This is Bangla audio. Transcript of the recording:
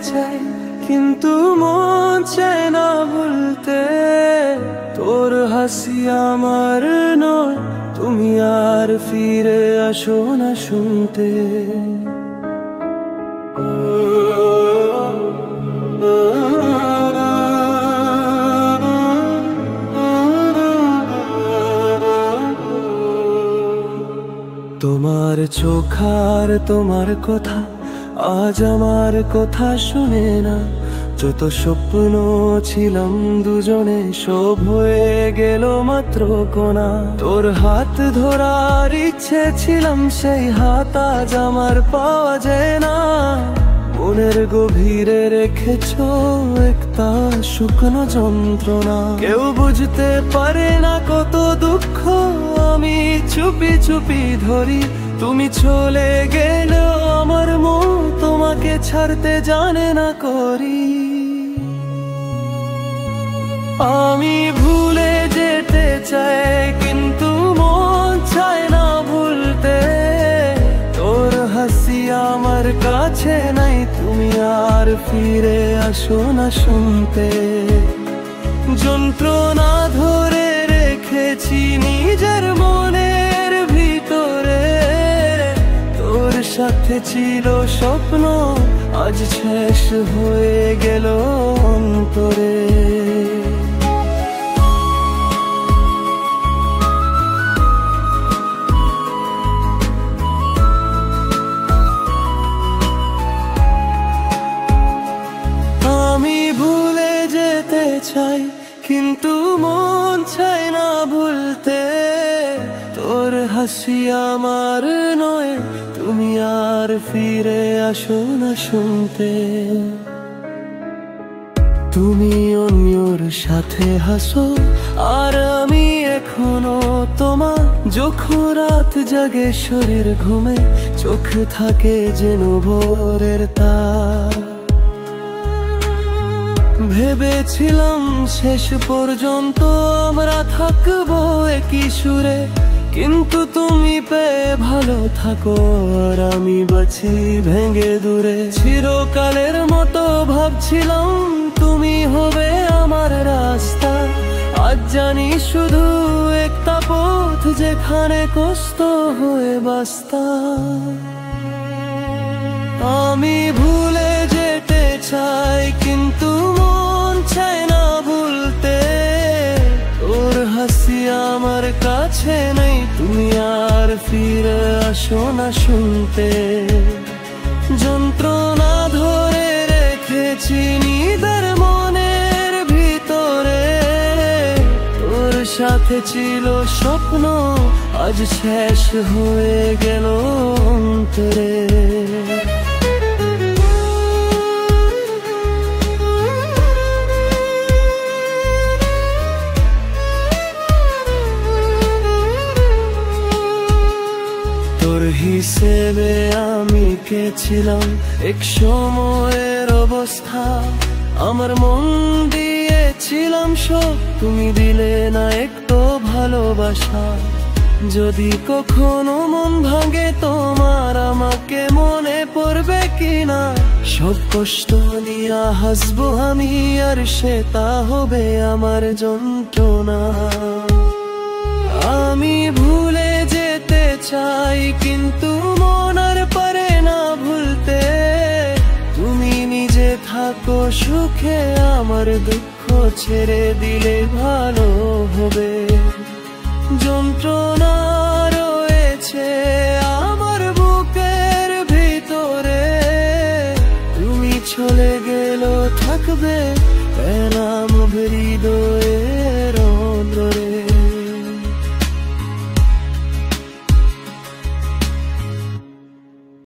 চাই কিন্তু মন চায় না ভুলতে। তোর হাসি আমার নয়, তুমি আর ফিরে আসো না শুনতে। তোমার চোখ আর তোমার কথা আজ আমার কথা শুনে না। যত স্বপ্ন ছিলাম দুজনে সব হয়ে গেল মাত্র কোনা। তোর হাত ধরার ইচ্ছে ছিলাম, সেই হাত আজ আমার পাওয়া যায় না। মনের গভীরে রেখেছো একটা শুকনো যন্ত্রণা। কেউ বুঝতে পারে না কত দুঃখ আমি চুপি চুপি ধরি। তুমি চলে গেলেও আমার মন তোমাকে ছাড়তে জানে না করি। আমি ভুলে যেতে চাই কিন্তু মন চায় না ভুলতে। তোর হাসি আমার কাছে নাই, তুমি আর ফিরে আসো না শুনতে। যন্ত্রণা ধরে রেখেছি নিজের মনের ভিতরে। তোর সাথে ছিল স্বপ্ন আজ শেষ হয়ে গেল অন্তরে। আমি ভুলে যেতে চাই কিন্তু মন চায় না ভুলতে। তোর হাসি আমার নয়, তুমি আর ফিরে আসো না শুনতে। তুমি অন্যর সাথে হাসো আর আমি এখনো তোমার। যখন রাত জাগে শরীর ঘুমে, চোখ থাকে যেন ভোরের তার। ভেবেছিলাম শেষ পর্যন্ত আমরা থাকবো একই সুরে, কিন্তু তুমি পেয়ে ভালো থাকো আর আমি বাঁচি ভেঙে দূরে। চিরকালের মতো ভাবছিলাম তুমি হবে আমার রাস্তা। আজ জানি শুধু একটা পথ যেখানে কষ্ট হয়ে বাস্তা। আমি ভুলে যেতে চাই কিন্তু মন চায় না ভুলতে। তোর হাসি আমার কাছে নেই, তুমি আর ফিরে আসো না শুনতে। যন্ত্রণা ধরে রেখেছি নিজের মনের ভিতরে। তোর সাথে ছিল স্বপ্ন আজ শেষ হয়ে গেল অন্তরে। তোর হিসেবে আমি কে ছিলাম এক সময়ের অবস্থা। আমার মন দিয়েছিলাম সব, তুমি দিলে না একটু ভালোবাসা। যদি কখনো মন ভাঙে তোমার, আমাকে মনে পড়বে কিনা? সব কষ্ট নিয়ে হাসবো আমি আর সেটা হবে আমার যন্ত্রণা। আমি ভুলে যেতে চাই কিন্তু মন আর পারে না ভুলতে। তুমি নিজে থাকো সুখে, আমার দুঃখ ছেড়ে দিলে ভালো হবে। যন্ত্রণা রয়েছে আমার বুকের ভিতরে, তুমি চলে গেলেও থাকবে পেলাম হৃদয়ে।